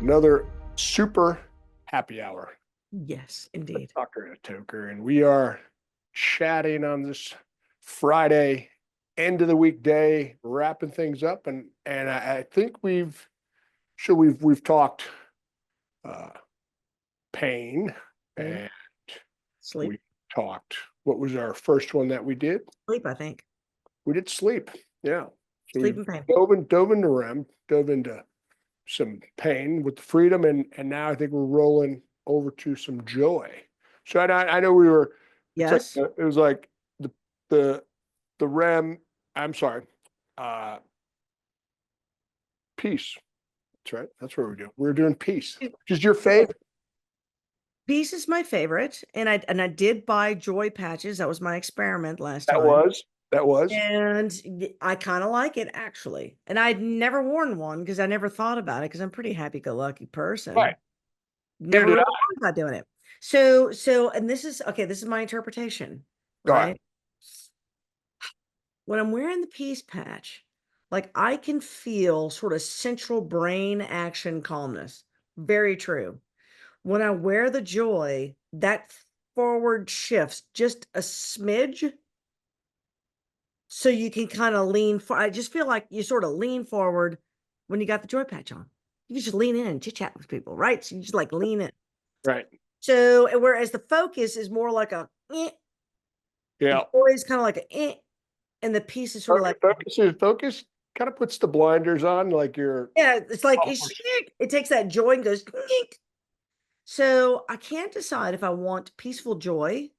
another super happy hour. Yes, The indeed. Toker and Toker, and we are chatting on this Friday, end of the week day, wrapping things up, and I think we've talked uh, pain, Pain, and sleep, we talked. What was our first one that we did? sleep, I think. We did sleep. Yeah. So Sleep we and pain. dove into REM, dove into some pain with the freedom, and now I think we're rolling over to some joy. So I know we were. It's like Yes. it was like the the the REM. I'm sorry, uh, peace. That's right. That's what we're doing. We're doing peace, which is your Yeah. favorite. Peace is my favorite, and I did buy joy patches. That was my experiment last That time, was that was and I kind of like it actually. And I'd never worn one because I never thought about it because I'm a pretty happy-go-lucky right. person. Neither Never did really I. thought about doing it. So, and this is okay. This is my interpretation, All right. right? When I'm wearing the peace patch, like I can feel sort of central brain action calmness. Very true. When I wear the joy, that forward shifts just a smidge so you can kind of lean for I just feel like you sort of lean forward when you got the joy patch on. You just lean in and chit chat with people, right? So you just like lean in. Right. So whereas the focus is more like a eh, the Yeah. joy is kind of like a and the peace is sort of like Focus kind of puts the blinders on, like you're. yeah, it's like Oh, it takes that joy and goes. So I can't decide if I want peaceful joy,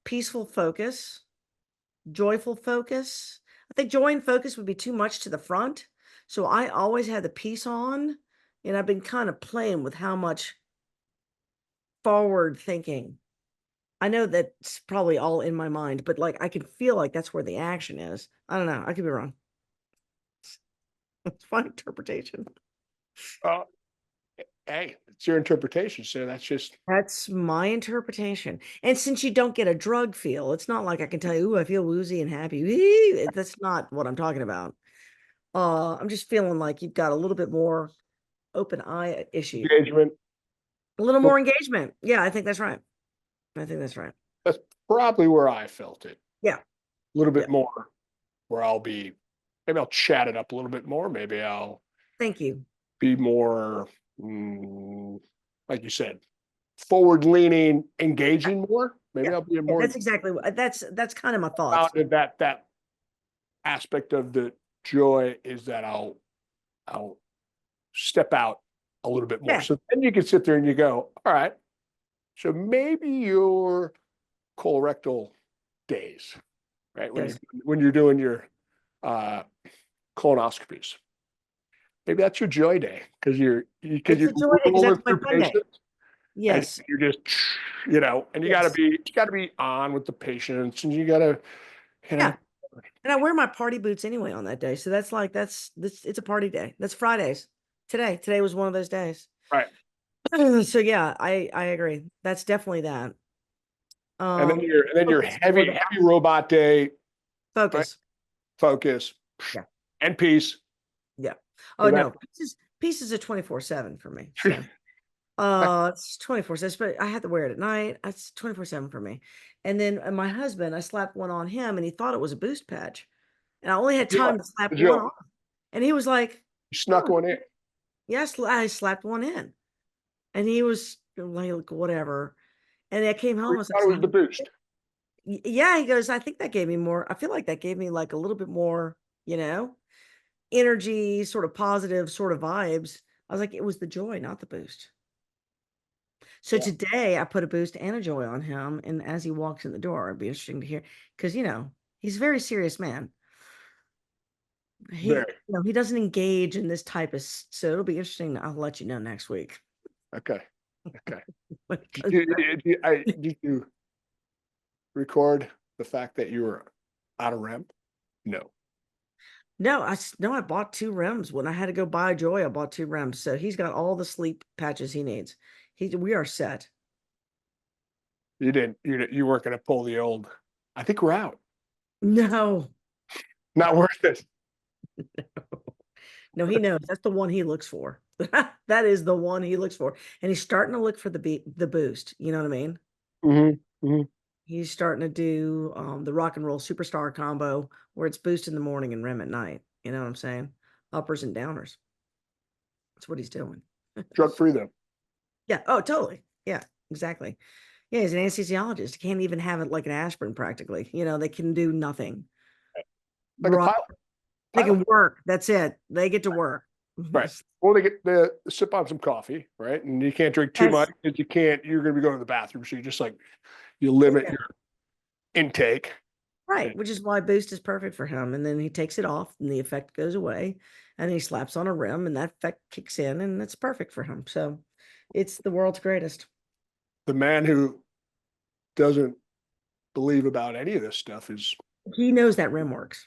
peaceful focus, joyful focus. I think joy and focus would be too much to the front. So I always had the peace on, and I've been kind of playing with how much forward thinking. I know that's probably all in my mind, but like I can feel like that's where the action is. I don't know. I could be wrong. It's my interpretation. uh, hey, it's your interpretation. So that's just That's my interpretation. And since you don't get a drug feel, it's not like I can tell you, "Ooh, I feel woozy and happy." That's not what I'm talking about. I'm just feeling like you've got a little bit more open eye issue, engagement. a little more engagement. Yeah, I think that's right. I think that's right. That's probably where I felt it. Yeah, A little yeah. bit more, where maybe I'll chat it up a little bit more. Maybe I'll Thank you. be more, mm, like you said, forward leaning, engaging more. Maybe Yeah, I'll be yeah. more That's exactly what. That's kind of my thoughts. grounded. That aspect of the joy is that I'll step out a little bit more. Yeah. So then you can sit there and you go, all right. So maybe your colorectal days, right? Yes. When you're doing your uh, colonoscopies. Maybe that's your joy day It's you're a joy because rolling that's my through fun day. patients, and Yes. you're just and Yes. you got to be on with the patients, and you got to you Yeah. know And I wear my party boots anyway on that day. So that's like that's this it's a party day. That's Fridays. Today was one of those days. right. So yeah, I agree. That's definitely that. Um And then your focus for the heavy robot day, right? focus. Focus Yeah. and peace. Yeah. So Oh that no, pieces are 24/7 for me. So it's 24/7, but I have to wear it at night. It's 24/7 for me. And then my husband, I slapped one on him and he thought it was a boost patch. And I only had joy, time to slap the one joy. on. And he was like, You snuck oh, one in. yes, I slapped one in. And he was like, whatever. And I came home, We I was like, thought it was the "So, boost. yeah, he goes, I think that gave me more. I feel like that gave me like a little bit more, energy, sort of positive sort of vibes. I was like, it was the joy, not the boost. So Yeah, today I put a boost and a joy on him. And as he walks in the door, it'd be interesting to hear because, he's a very serious man. very He doesn't engage in this type of, so it'll be interesting. I'll let you know next week. okay. Okay. When it comes back. Did you record the fact that you were out of REM? No. No, no, I bought two rims. When I had to go buy Joy, I bought two rims. So he's got all the sleep patches he needs. We are set. You didn't. You weren't going to pull the old. I think we're out. No, Not worth it. No, he knows. That's the one he looks for. That is the one he looks for. And he's starting to look for the boost. You know what I mean? Hmm. Hmm. He's starting to do the rock and roll superstar combo where it's boost in the morning and REM at night. You know what I'm saying? Uppers and downers. That's what he's doing. Drug free though. Yeah. Oh, totally. Yeah, exactly. Yeah, he's an anesthesiologist. He can't even have it like an aspirin practically. They can do nothing. Like a Right. pilot. They Pilot. can work. That's it. They get to work. Right. Well, they get the sip on some coffee, right? And you can't drink too Yes. much because you're going to be going to the bathroom. So you just like, you limit your intake. Yeah. Right, which is why Boost is perfect for him. And then he takes it off and the effect goes away. And he slaps on a rim and that effect kicks in and it's perfect for him. So it's the world's greatest. The man who doesn't believe about any of this stuff is, He knows that rim works.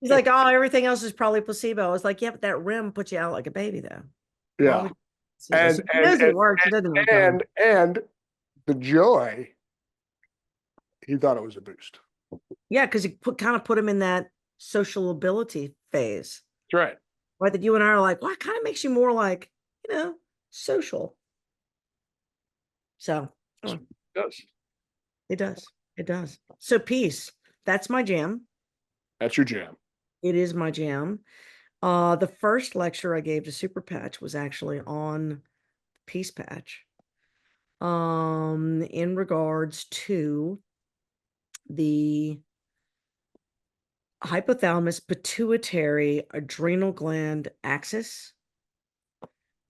He's like, oh, everything else is probably placebo. I was like, yeah, but that rim puts you out like a baby, though. Why yeah. would placebo? So And, he and, knows and, it works. He doesn't know what I'm telling and the joy, he thought it was a boost. Yeah, because he kind of put him in that social ability phase. That's right. Right. That you and I are like, well, it kind of makes you more like, social. So It oh, does. it does. It does. So peace. That's my jam. That's your jam. It is my jam. The first lecture I gave to Super Patch was actually on Peace Patch. In regards to the hypothalamus pituitary adrenal gland axis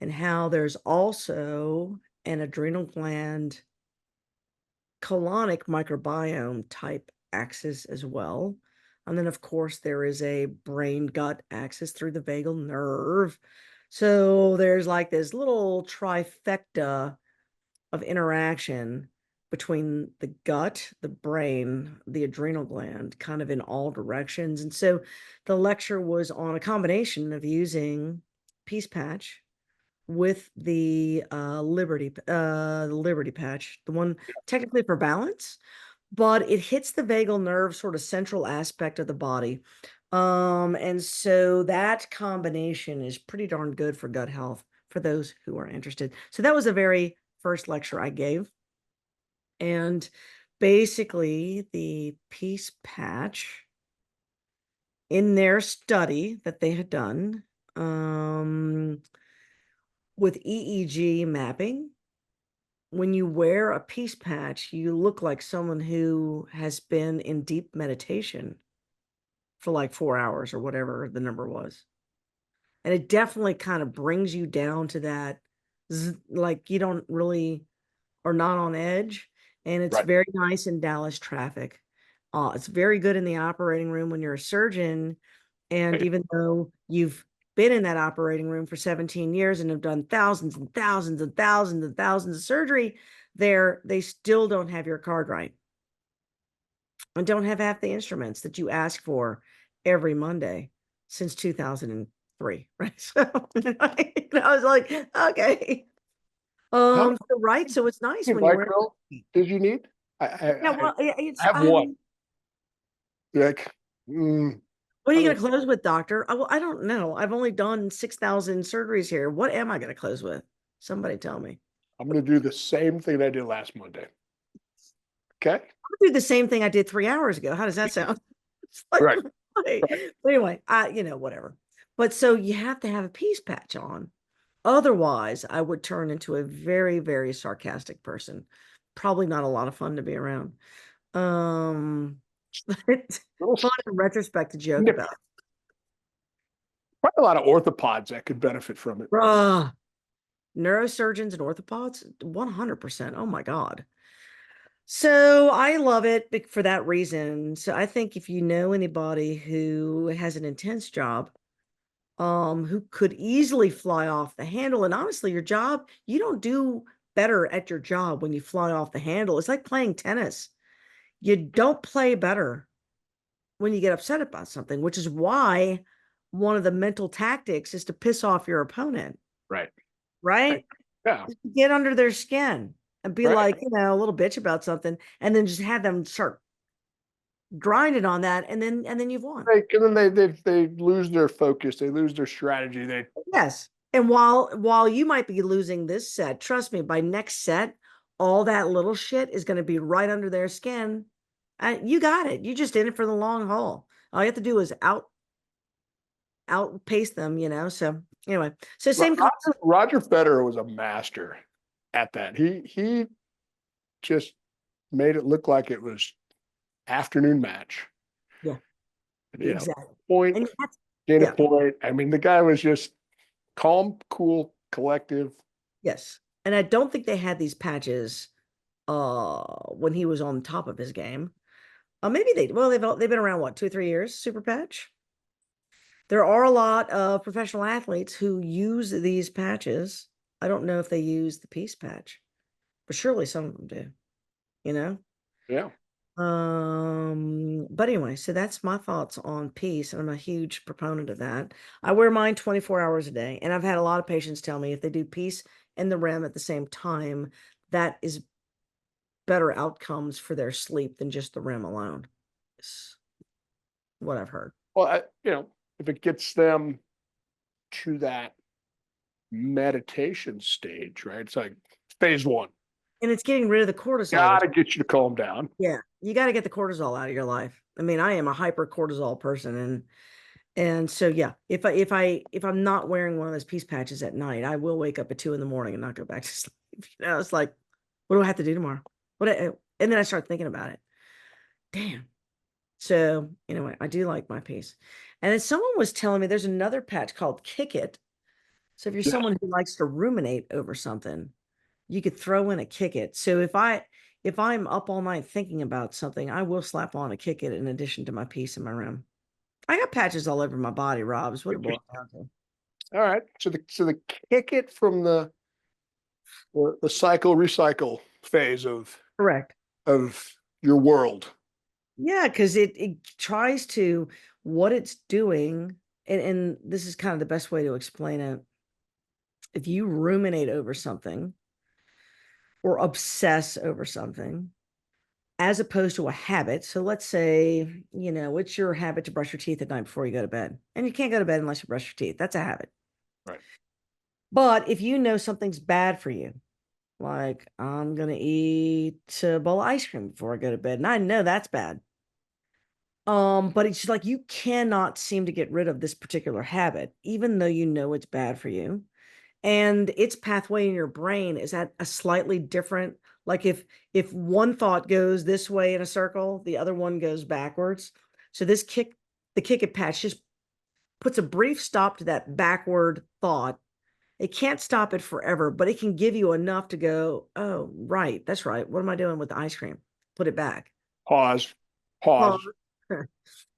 and how there's also an adrenal gland colonic microbiome type axis as well. And then, of course, there is a brain gut axis through the vagal nerve. So there's like this little trifecta of interaction between the gut, the brain, the adrenal gland, kind of in all directions. And so the lecture was on a combination of using Peace Patch with the Liberty Patch, the one technically for balance, but it hits the vagal nerve sort of central aspect of the body. And so that combination is pretty darn good for gut health for those who are interested. So that was the very first lecture I gave. And basically, the Peace Patch in their study that they had done with EEG mapping, when you wear a Peace Patch, you look like someone who has been in deep meditation for like 4 hours or whatever the number was. And it definitely kind of brings you down to that, like you don't really are not on edge. And it's Right. very nice in Dallas traffic. It's very good in the operating room when you're a surgeon. And even though you've been in that operating room for 17 years and have done thousands and thousands and thousands and thousands of surgery there, they still don't have your card right and don't have half the instruments that you ask for every Monday since 2003. Right. So I was like, okay. How So right. So it's nice many when you're micro did you need? yeah, well, I it's have one. Like, mm, what are I you don't, going to close with, doctor? Well, I don't know. I've only done 6,000 surgeries here. What am I going to close with? Somebody tell me. I'm going to do the same thing I did last Monday. Okay. I'll do the same thing I did 3 hours ago. How does that sound? It's like, Right. why? Right. But anyway, whatever. But so you have to have a peace patch on. Otherwise, I would turn into a very, very sarcastic person. Probably not a lot of fun to be around. But Little fun in retrospect to joke snippet. about. Probably a lot of orthopods that could benefit from it. Bruh. Neurosurgeons and orthopods, 100%. Oh my God. So I love it for that reason. So I think if you know anybody who has an intense job, who could easily fly off the handle, and honestly, your job, you don't do better at your job when you fly off the handle. It's like playing tennis. You don't play better when you get upset about something, which is why one of the mental tactics is to piss off your opponent, Right. Right. right? Yeah. Get under their skin and be Right. like, a little bitch about something, and then just have them start grinded on that, and then you've won. And then they lose their focus, they lose their strategy. They Yes. And while you might be losing this set, trust me, by next set, all that little shit is going to be right under their skin. You got it. You just in it for the long haul. All you have to do is outpace them, So anyway, so same concept. Roger Federer was a master at that. He just made it look like it was afternoon match. Yeah, You know, exactly. point, And Dana yeah, point. I mean, the guy was just calm, cool, collective. yes. And I don't think they had these patches when he was on top of his game. Maybe they've been around what, 2 or 3 years, super patch. There are a lot of professional athletes who use these patches. I don't know if they use the peace patch, but surely some of them do, you know? Yeah. But anyway, so that's my thoughts on peace, and I'm a huge proponent of that. I wear mine 24 hours a day, and I've had a lot of patients tell me if they do peace and the REM at the same time, that is better outcomes for their sleep than just the REM alone. Is what I've heard. Well, if it gets them to that meditation stage, right? It's like phase one. And it's getting rid of the cortisol, Got which to get you to calm down. yeah, you got to get the cortisol out of your life. I mean, I am a hyper cortisol person, and so yeah, if I'm not wearing one of those peace patches at night, I will wake up at 2 in the morning and not go back to sleep. It's like, what do I have to do tomorrow? And then I start thinking about it. Damn. So anyway, I do like my peace. And then someone was telling me there's another patch called Kick It. So if you're Yeah. someone who likes to ruminate over something, you could throw in a Kick It. So if I'm up all night thinking about something, I will slap on a Kick It in addition to my peace in my room. I got patches all over my body, Rob, is what it boils down to. All right. So the kick it from the cycle recycle phase Correct. of your world. Yeah, because it tries to what it's doing, and this is kind of the best way to explain it. If you ruminate over something or obsess over something, as opposed to a habit. So let's say, it's your habit to brush your teeth at night before you go to bed. And you can't go to bed unless you brush your teeth. That's a habit. Right. But if you know something's bad for you, like I'm going to eat a bowl of ice cream before I go to bed, and I know that's bad. But it's like you cannot seem to get rid of this particular habit, even though you know it's bad for you. And its pathway in your brain is at a slightly different, like if one thought goes this way in a circle, the other one goes backwards. So the kick it patch just puts a brief stop to that backward thought. It can't stop it forever, but it can give you enough to go, oh, right, that's right. What am I doing with the ice cream? Put it back. Pause. Pause. Pause.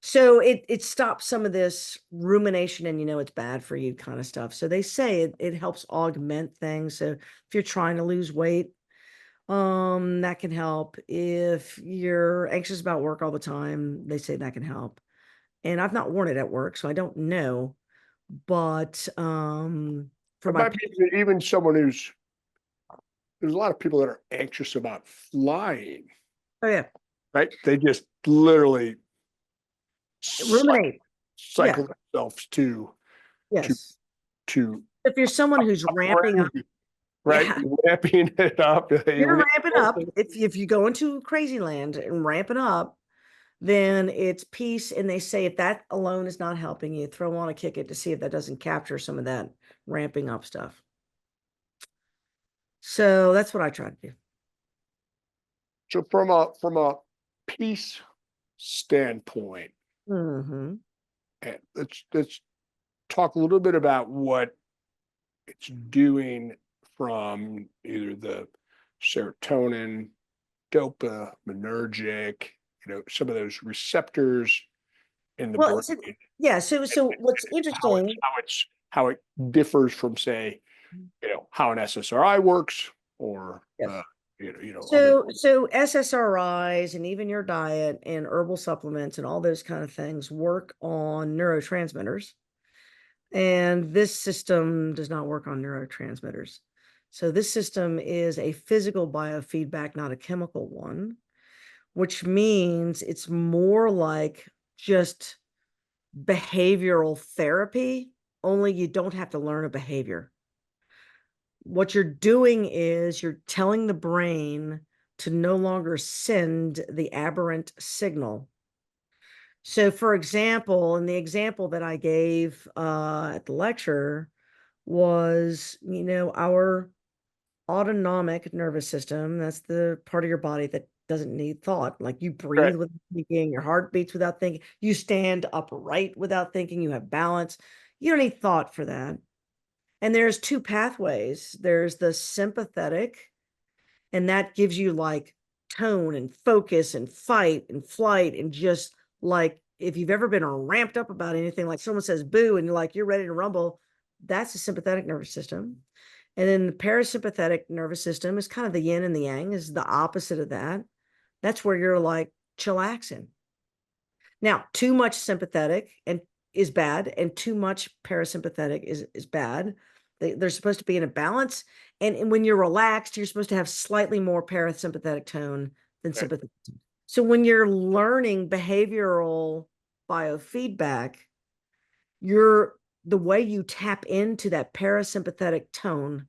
So it stops some of this rumination and it's bad for you kind of stuff. So they say it helps augment things. So if you're trying to lose weight, that can help. If you're anxious about work all the time, they say that can help. And I've not worn it at work, so I don't know. But for It my might be even someone there's a lot of people that are anxious about flying, oh yeah, right? They just literally ruminate. Yeah, cycle themselves to yes. to If you're someone who's a ramping up, frenzy, right? yeah, Ramping it up. you're ramping up. If you go into crazy land and ramping up, then it's peace. And they say if that alone is not helping you, throw on a kick it to see if that doesn't capture some of that ramping up stuff. So that's what I try to do. So from a peace standpoint, Mm-hmm. let's talk a little bit about what it's doing from either the serotonin, dopaminergic, some of those receptors in the Well, brain, so, yeah. So what's how it's interesting? how it's how it differs from, say, how an SSRI works, or Yes. other. So SSRIs and even your diet and herbal supplements and all those kind of things work on neurotransmitters. And this system does not work on neurotransmitters. So this system is a physical biofeedback, not a chemical one, which means it's more like just behavioral therapy, only you don't have to learn a behavior. What you're doing is you're telling the brain to no longer send the aberrant signal. So, for example, in the example that I gave at the lecture was, our autonomic nervous system. That's the part of your body that doesn't need thought. Like you Right. breathe without thinking, your heart beats without thinking, you stand upright without thinking, you have balance. You don't need thought for that. And there's two pathways. There's the sympathetic, and that gives you like tone and focus and fight and flight, and just like if you've ever been ramped up about anything, like someone says boo and you're ready to rumble, that's the sympathetic nervous system. And then the parasympathetic nervous system is kind of the yin and the yang, is the opposite of that. That's where you're like chillaxing. Now, too much sympathetic and is bad, and too much parasympathetic is bad. They're supposed to be in a balance. And when you're relaxed, you're supposed to have slightly more parasympathetic tone than Right. sympathetic. So when you're learning behavioral biofeedback, you're the way you tap into that parasympathetic tone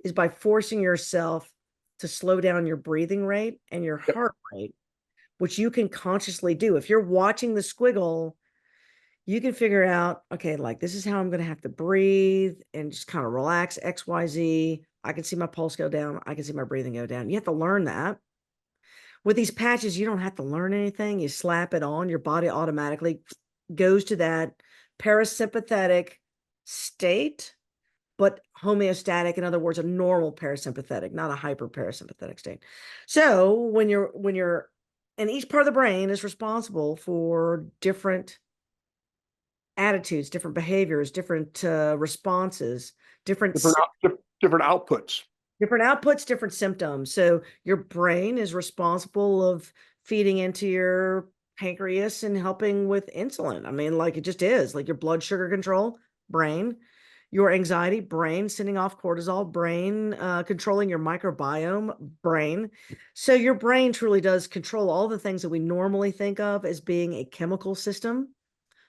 is by forcing yourself to slow down your breathing rate and your Yep. heart rate, which you can consciously do. If you're watching the squiggle, you can figure out, okay, like this is how I'm going to have to breathe and just kind of relax, XYZ. I can see my pulse go down. I can see my breathing go down. You have to learn that. With these patches, you don't have to learn anything. You slap it on, your body automatically goes to that parasympathetic state, but homeostatic. In other words, a normal parasympathetic, not a hyper parasympathetic state. So and each part of the brain is responsible for different attitudes, different behaviors, different responses, different Different outputs. different outputs, different symptoms. So your brain is responsible of feeding into your pancreas and helping with insulin. I mean, like it just is like your blood sugar control, brain, your anxiety, brain, sending off cortisol, brain, controlling your microbiome, brain. So your brain truly does control all the things that we normally think of as being a chemical system.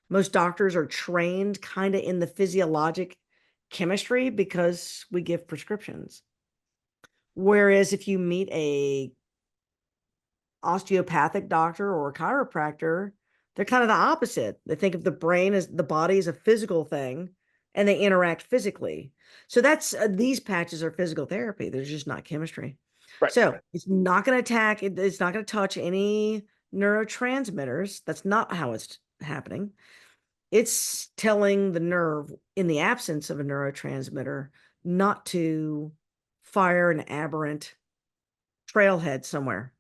Most doctors are trained kind of in the physiologic chemistry because we give prescriptions. Whereas if you meet a osteopathic doctor or a chiropractor, they're kind of the opposite. They think of the brain as the body as a physical thing, and they interact physically. So that's these patches are physical therapy. They're just not chemistry. Right. So it's not going to attack. It's not going to touch any neurotransmitters. That's not how it's happening. It's telling the nerve, in the absence of a neurotransmitter, not to fire an aberrant trailhead somewhere,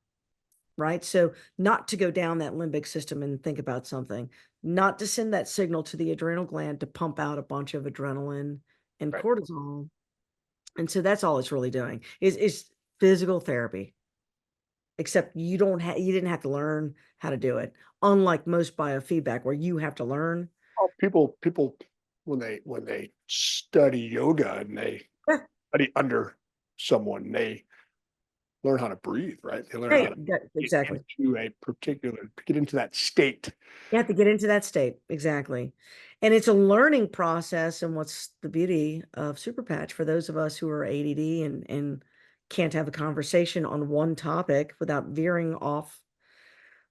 right? So not to go down that limbic system and think about something, not to send that signal to the adrenal gland to pump out a bunch of adrenaline and Right. cortisol. And so that's all it's really doing is physical therapy, except you didn't have to learn how to do it. Unlike most biofeedback where you have to learn. Oh, people when they study yoga and they Yeah, study under someone, they learn how to breathe, right? They learn how right, to get exactly. into get into that state. You have to get into that state. Exactly. And it's a learning process. And what's the beauty of Super Patch for those of us who are ADD and can't have a conversation on one topic without veering off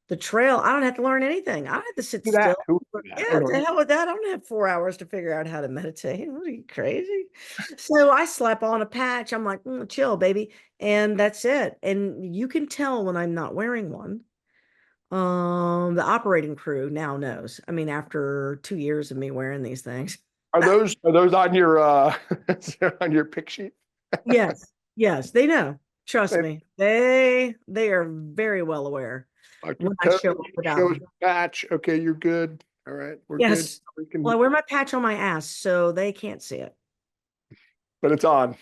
the trail? I don't have to learn anything. I don't have to sit Do that. still. Who would do that? Oh Yeah, no. to hell with that. I don't have 4 hours to figure out how to meditate. What are you crazy? So I slap on a patch. I'm like, chill, baby. And that's it. And you can tell when I'm not wearing one. The operating crew now knows. I mean, after 2 years of me wearing these things. Are those on your on your pick sheet? Yes, yes, they know. Trust They me. They are very well aware like your when I toe show up without shows them. patch. Okay, you're good. All right, we're good. Yes. We Well, I can, wear my patch on my ass so they can't see it. but it's on.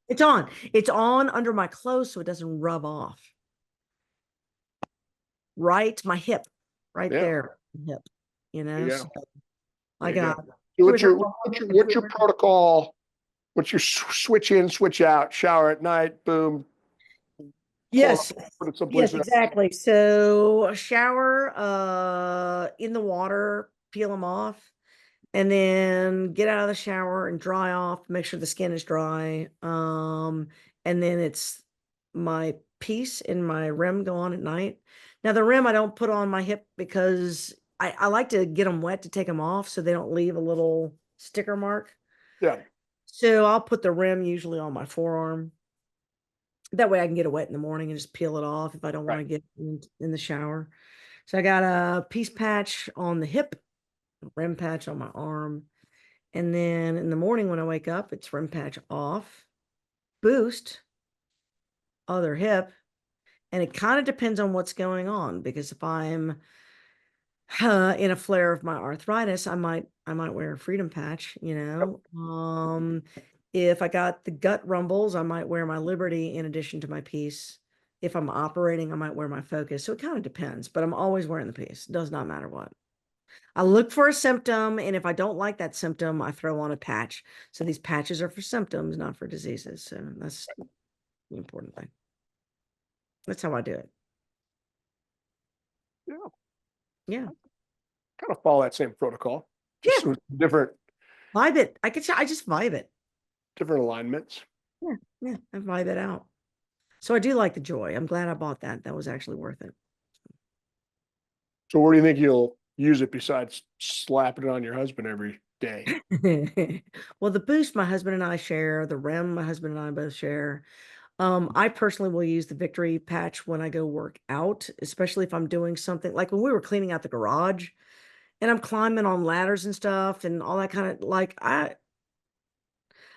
It's on. It's on under my clothes so it doesn't rub off. Right, my hip, right Yeah, there, hip. there you So go. I There you go. got So two or three more months what's your protocol? What's your switch in, switch out, shower at night, boom, Pull it up, Yes. put it someplace Yes, else. exactly. So a shower, in the water, peel them off, and then get out of the shower and dry off, make sure the skin is dry. And then it's my piece and my rim go on at night. Now the rim I don't put on my hip because I like to get them wet to take them off so they don't leave a little sticker mark. Yeah, So I'll put the rim usually on my forearm. That way I can get it wet in the morning and just peel it off if I don't want right. to get in the shower. So I got a piece patch on the hip, rim patch on my arm. And then in the morning when I wake up, it's rim patch off, boost, other hip. And it kind of depends on what's going on because if I'm in a flare of my arthritis, I might wear a freedom patch, you know. If I got the gut rumbles, I might wear my Liberty in addition to my piece. If I'm operating, I might wear my Focus. So it kind of depends, but I'm always wearing the piece. It does not matter what. I look for a symptom, and if I don't like that symptom, I throw on a patch. So these patches are for symptoms, not for diseases. So that's the important thing. That's how I do it. Yeah, Yeah. kind of follow that same protocol, just Yeah. some different Vibe it. I just vibe it. alignments. Yeah. Yeah. I vibe it out. So I do like the Joy. I'm glad I bought that. That was actually worth So where do you think you'll use it besides slapping it on your husband every day? it. Well, the Boost my husband and I share, the REM my husband and I both share. I personally will use the Victory patch when I go work out, especially if I'm doing something like when we were cleaning out the garage and I'm climbing on ladders and stuff and all that kind of like I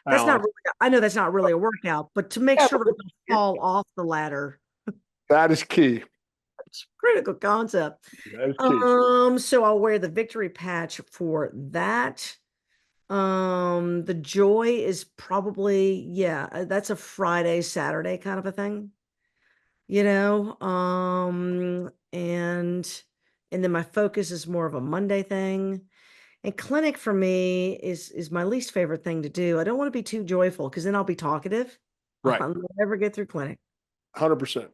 that's not Balance. really, I know that's not really a workout, but to make Yeah, sure I don't fall off the ladder, that is key. it's a critical concept. That is key. So I'll wear the Victory patch for that. The Joy is probably, yeah, that's a Friday, Saturday kind of a thing, you know. And then my Focus is more of a Monday thing. And clinic for me is my least favorite thing to do. I don't want to be too joyful because then I'll be talkative. Right. I'll never get through clinic. 100%.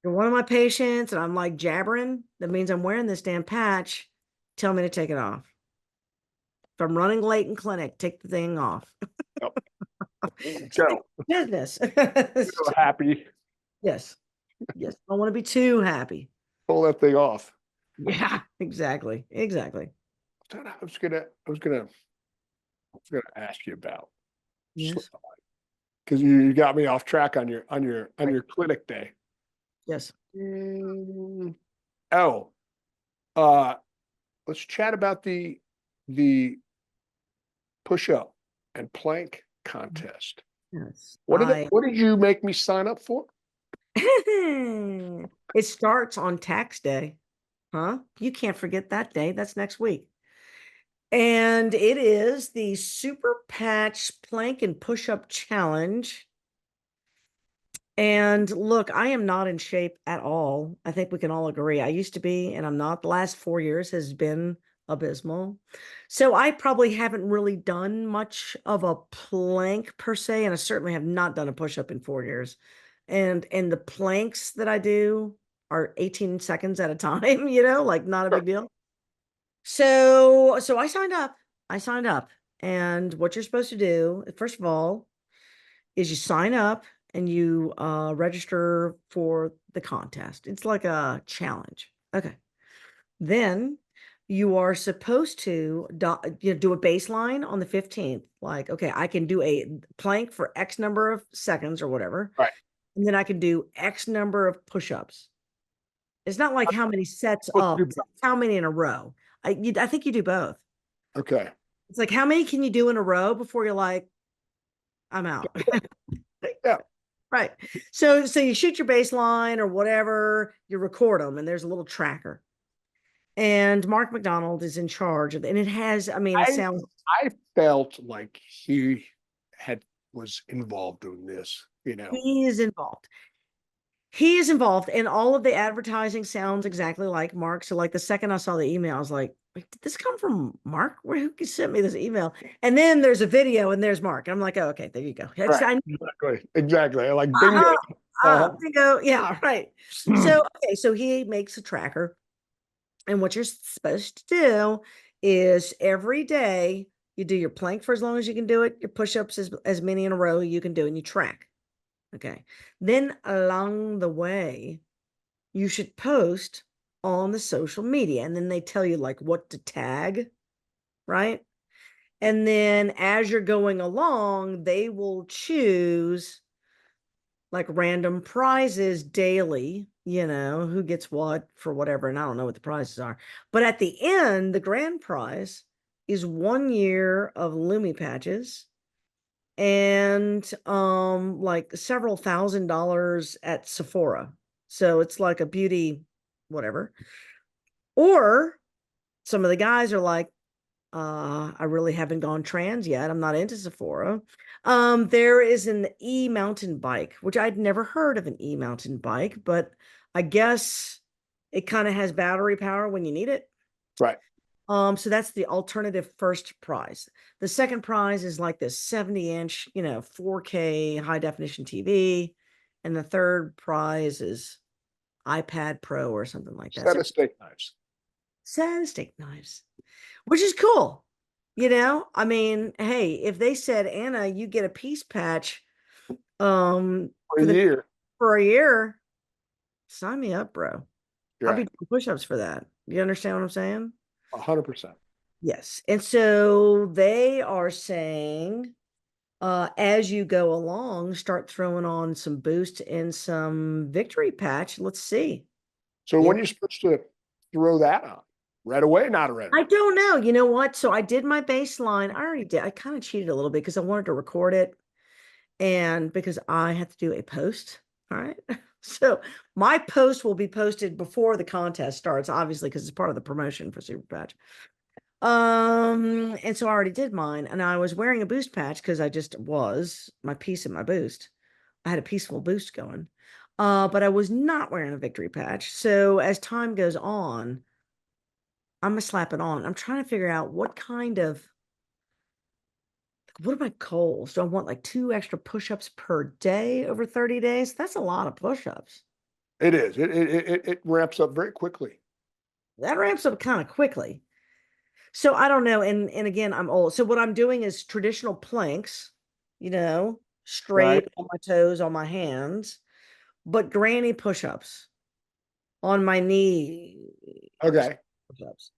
You're one of my patients and I'm like jabbering, that means I'm wearing this damn patch. Tell me to take it off. If I'm running late in clinic, take the thing off. Yep. It's like Go. business. Feel happy. Yes. Yes. I don't want to be too happy. Pull that thing off. Yeah, exactly. Exactly. I was gonna ask you about Yes. because you got me off track on your Right. clinic day. Yes. Mm, oh, uh, let's chat about the push up and plank contest. Yes. What did you make me sign up for? It starts on tax day. Huh? You can't forget that day. That's next week. And it is the Super Patch Plank and Push Up Challenge. And look, I am not in shape at all. I think we can all agree. I used to be, and I'm not. The last 4 years has been abysmal. So I probably haven't really done much of a plank per se, and I certainly have not done a push-up in 4 years. And the planks that I do are 18 seconds at a time, like not a big deal. So I signed up. I signed up. And what you're supposed to do, first of all, is you sign up and you register for the contest. It's like a challenge. Okay. Then you are supposed to do a baseline on the 15th. Like, okay, I can do a plank for X number of seconds or whatever. Right. And then I can do X number of push-ups. It's not like how many sets Supposed to up, do it's how many in a row. I think you do both. Okay. It's like, how many can you do in a row before you're like, I'm out? Yeah. Right. So you shoot your baseline or whatever, you record them, and there's a little tracker. And Mark McDonald is in charge of it. And it has, I mean, it I sounds, I felt like he had was involved in this. he is involved. He is involved, and all of the advertising sounds exactly like Mark. So, like, the second I saw the email, I was like, like, did this come from Mark? Where who sent me this email? And then there's a video and there's Mark. I'm like, oh, okay, there you go. Right. Exactly. Exactly. Like bingo. Uh-huh, Uh-huh. bingo. Yeah, right. So, okay, so he makes a tracker. And what you're supposed to do is every day you do your plank for as long as you can do it, your push-ups as many in a row you can do, and you track. Okay. Then along the way, you should post on the social media, and then they tell you like what to tag, right? And then as you're going along, they will choose like random prizes daily, who gets what for whatever. And I don't know what the prizes are. But at the end, the grand prize is 1 year of Lumi patches and like several $1,000s at Sephora. So it's like a beauty whatever. Or some of the guys are like, I really haven't gone trans yet. I'm not into Sephora. There is an e-mountain bike, which I'd never heard of an e-mountain bike, but I guess it kind of has battery power when you need it. Right. So that's the alternative first prize. The second prize is like this 70-inch, 4K high definition TV. And the third prize is iPad Pro or something like that. Set So of steak knives. steak knives, which is cool. I mean, hey, if they said, Anna, you get a peace patch For for a the year. for a year, sign me up, bro. I'll be Right. doing push-ups for that. You understand what I'm saying? 100%. Yes. And so they are saying, as you go along, start throwing on some boost and some victory patch. Let's see. So Yeah. when you're supposed to throw that on? Right away? Not right I away. don't know. You know what? So I did my baseline. I already did. I kind of cheated a little bit because I wanted to record it. And because I have to do a post, all right? So my post will be posted before the contest starts, obviously, because it's part of the promotion for Super Patch. And so I already did mine, and I was wearing a boost patch because I just was my piece in my boost. I had a peaceful boost going. But I was not wearing a victory patch. So as time goes on, I'm gonna slap it on. I'm trying to figure out what are my goals? Do I want like 2 extra push-ups per day over 30 days? That's a lot of push-ups. It is. It ramps up very quickly. That ramps up kind of quickly. So I don't know. And again, I'm old. So what I'm doing is traditional planks, Right. straight on my toes, on my hands, but granny push-ups on my knee Okay. push-ups.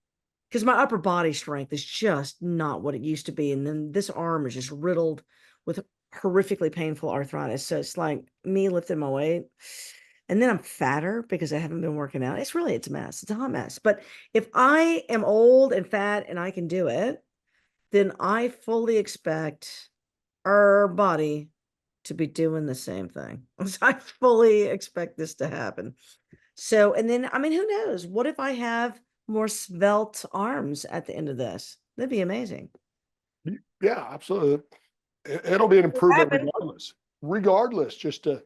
Because my upper body strength is just not what it used to be. And then this arm is just riddled with horrifically painful arthritis. So it's like me lifting my weight. And then I'm fatter because I haven't been working out. It's a mess. It's a hot mess. But if I am old and fat and I can do it, then I fully expect our body to be doing the same thing. So I fully expect this to happen. So, and then, I mean, who knows? What if I have more svelte arms at the end of this? That'd be amazing. Yeah, absolutely. It'll be an It improvement happened. regardless. Regardless, just to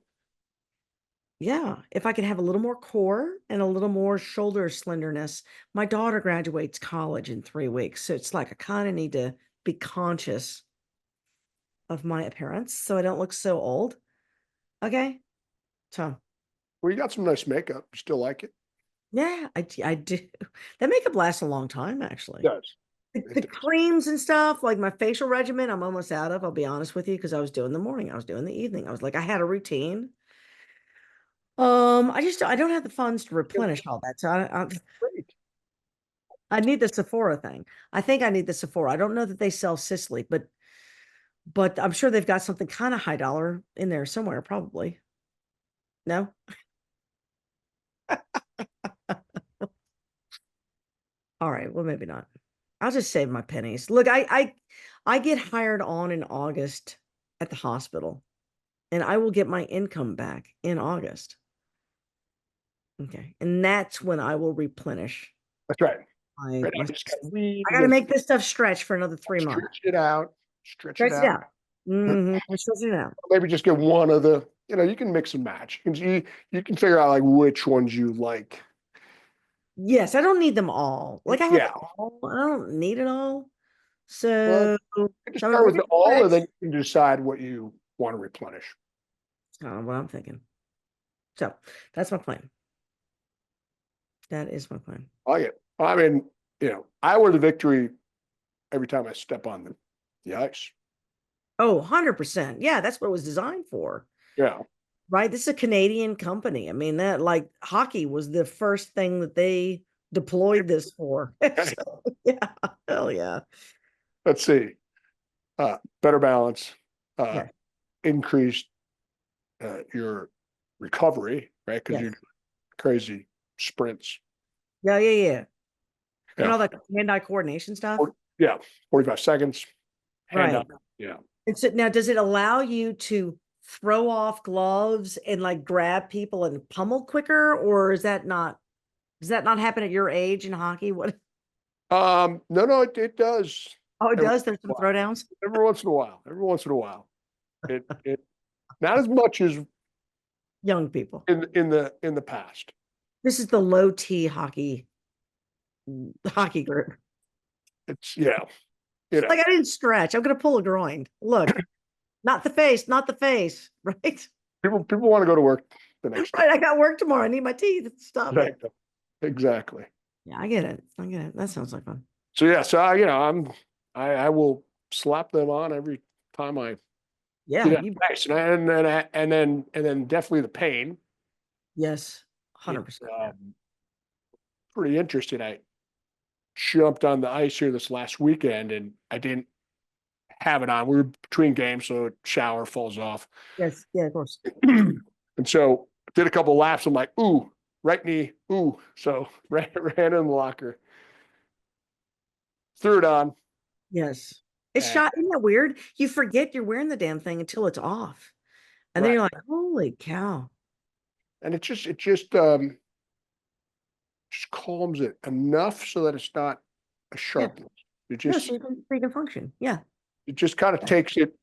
Yeah, if I could have a little more core and a little more shoulder slenderness. My daughter graduates college in 3 weeks, so it's like I kind of need to be conscious of my appearance so I don't look so old. Okay, so well, you got some nice makeup. You still like it? yeah, I do. That makeup lasts a long time, It actually. does. The It does. creams and stuff, like my facial regimen, I'm almost out of. I'll be honest with you, because I was doing the morning, I was doing the evening. I was like, I had a routine. I don't have the funds to It's replenish all that. So great. I need the Sephora thing. I think I need the Sephora. I don't know that they sell Sisley, but I'm sure they've got something kind of high dollar in there somewhere, probably. No? All right, well, maybe not. I'll just save my pennies. Look, I get hired on in August at the hospital, and I will get my income back in August. Okay. And that's when I will replenish That's right. my Right now, my just gotta system. weed. I You got to gotta make this stuff stretch for another 3 months. stretch it out. Stretch it Stretch it out. out. Stretch it out. Maybe just get one of the. You can mix and match. You can figure out like which ones you like. Yes, I don't need them all. Like I have it Yeah. all. I don't need it all. Well, So, you can just so I'm start with ready the all, for and then X. you can decide what you want to replenish. That's kind of what I'm thinking. So that's my plan. That is my plan. I get. I mean, I wear the victory every time I step on the ice. Oh, 100%. Yeah, that's what it was designed for. Yeah. Right? This is a Canadian company. I mean, that like hockey was the first thing that they deployed this for. Okay. So, yeah, hell yeah. Let's see. Better balance, Yeah, increased your recovery, right? Because yes. you do crazy sprints. Yeah, yeah, yeah. And Yeah. all that hand-eye coordination stuff. Yeah. 45 seconds, hand up. Right. Yeah. And so now does it allow you to throw off gloves and like grab people and pummel quicker, or is that not does that not happen at your age in hockey? What No, no, it does oh it every does, there's some once in a while. throwdowns. Every once in a while. Every once in a while. It not as much as Young people. in the past. This is the low T hockey group. It's you Like know, I didn't stretch. I'm gonna pull a groin. Look, not the face, not the face. Right? people want to go to work the next day. Right. I got work tomorrow. I need my teeth. Stop it. Exactly. Exactly. Yeah, I get it. I get it. That sounds like fun. So yeah, so I will slap them on every time I get Yeah, out you of ice, and then definitely the pain. yes, It's 100%. pretty interesting. I jumped on the ice here this last weekend, and I didn't have it on. We were between games, so shower falls off, Yes, yeah, of course. and so did a couple laps. I'm like, ooh, right knee, ooh. So ran in the locker, threw it on, Yes. It's and shot. Isn't that weird? You forget you're wearing the damn thing until it's off. And then right, you're like, holy cow. and it just calms it enough so that it's not a Yeah. sharpness. It No, just so you can function. Yeah. it just kind of Yeah. takes it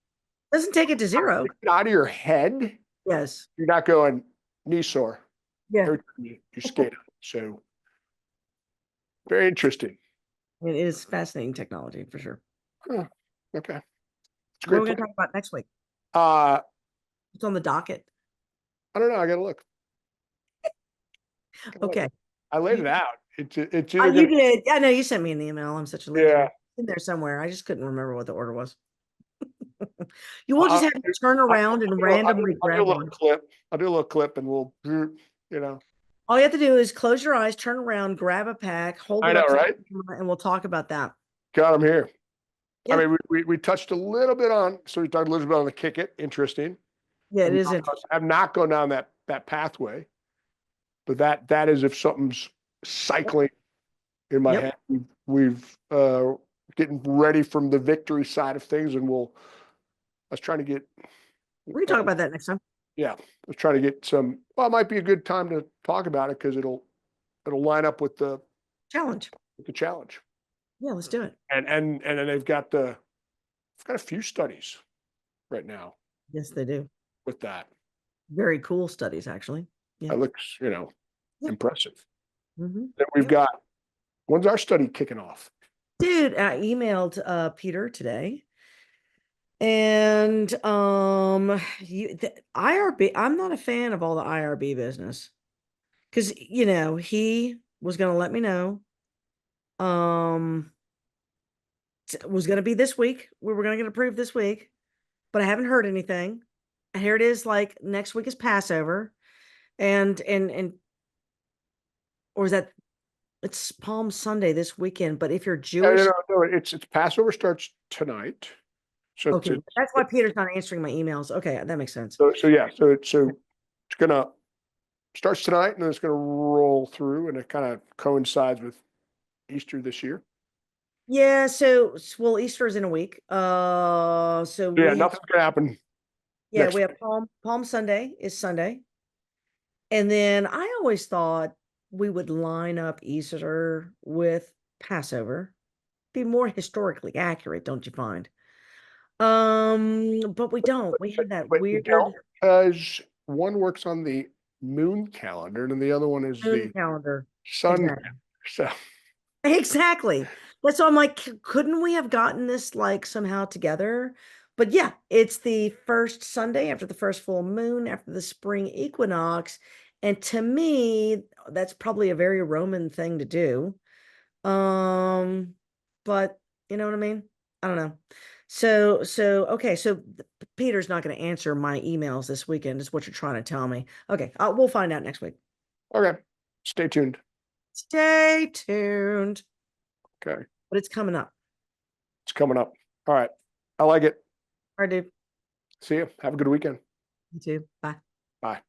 Doesn't take it to zero. out of your head. Yes. You're not going knee sore Yeah. every time you skate on it. So very interesting. It is fascinating technology for sure. Huh, okay, it's a What are great we going to plan. talk about next week? Uh, It's on the docket. I don't know. I gotta look. Gotta look. Okay. I laid You, it out. It's either you gonna did. I know you sent me an email. I'm such a loser. yeah. It's in there somewhere. I just couldn't remember what the order was. You will just I'll, have to turn around and randomly I'll do a grab little one. clip. I'll do a little clip, and we'll. All you have to do is close your eyes, turn around, grab a pack, hold I it know, up to the right? camera, and we'll talk about that. Got him here. I Yeah. mean, we touched a little bit on, so we talked a little bit on the kick it. Interesting. Yeah, it I've is not, interesting. I've not gone down that pathway, but that is if something's cycling in my Yep. head. We've getting ready from the victory side of things, and I was trying to get, We can talk uh, about that next time. yeah, I was trying to get some. Well, it might be a good time to talk about it because it'll line up Challenge. with the challenge, Yeah, let's do it. and then they've got a few studies right now Yes, they do. with that. Very cool studies, actually. Yeah. That looks, Yeah. impressive. Hmm. Then we've Yep. got when's our study kicking off? Dude, I emailed Peter today. And the IRB, I'm not a fan of all the IRB business because he was gonna let me know. Um was gonna be this week. We were gonna get approved this week, but I haven't heard anything. And here it is, like next week is Passover, and or is that it's Palm Sunday this weekend. But if you're Yeah, Jewish, no, it's Passover starts tonight, so okay, that's why Peter's not answering my emails. Okay, that makes sense. yeah, it's gonna starts tonight and then it's gonna roll through, and it kind of coincides with Easter this year. Yeah, so well, Easter is in a week. So So yeah, we have nothing's gonna happen yeah, next we week. have Palm Sunday is Sunday. And then I always thought we would line up Easter with Passover. Be more historically accurate, don't you find? But we don't. We have that But you weird don't, because one works on the moon calendar and the other one is moon the calendar. sun Exactly. So, Exactly. That's why I'm like, couldn't we have gotten this like somehow together? But yeah, it's the first Sunday after the first full moon after the spring equinox. And to me, that's probably a very Roman thing to do. Um, but you know what I mean? I don't know. Okay, so Peter's not going to answer my emails this weekend, is what you're trying to tell me. Okay, we'll find out next week. okay, stay tuned. Stay tuned. Okay, But it's coming up. it's coming up. All right, I like it. All right, dude. See you. Have a good weekend. You too. Bye. Bye.